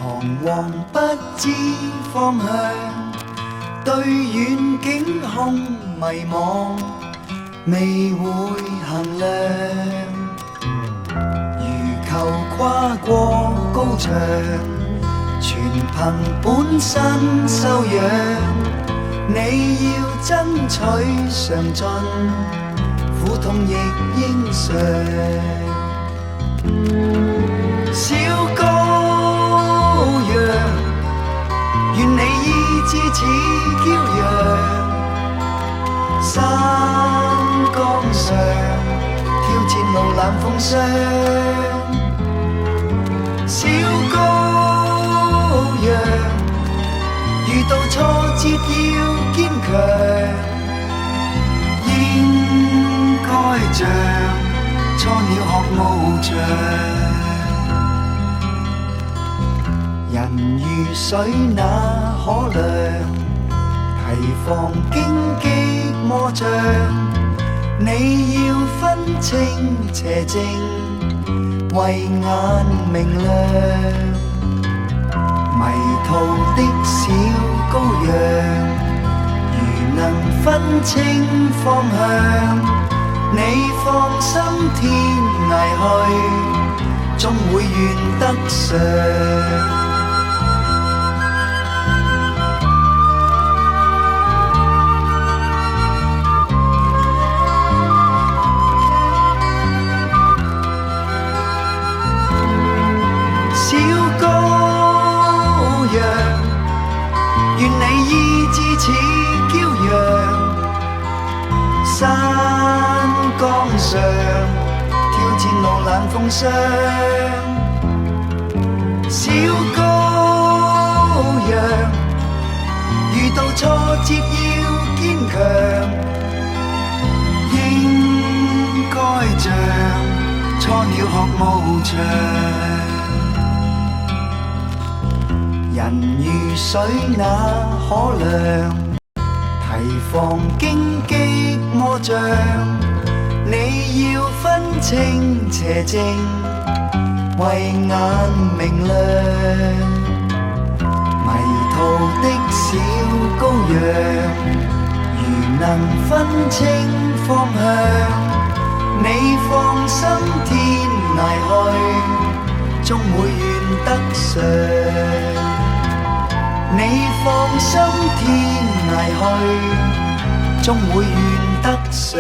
彷徨不知方向，對遠景空迷茫，未會衡量。如求跨過高牆，全憑本身修養。你要爭取上進，苦痛亦應嘗。小羔羊，願你意志似驕陽，山崗上挑戰路冷風霜。小羔羊，遇到挫折要堅強，應該像初鳥學翱翔。人如水那可量，提防荊棘魔障。你要分清邪正，慧眼明亮。迷途的小羔羊，如能分清方向，你放心天涯去，終會願得上。願你意志似驕陽，山崗上挑戰路冷風霜。小羔羊，遇到挫折要堅強，應該像初鳥學翱翔。人如水那可量，提防荊棘魔障。你要分清邪正，慧眼明亮。迷途的小羔羊，如能分清方向，你放心天涯去，終會願得上。你放心天涯去，終會願得上。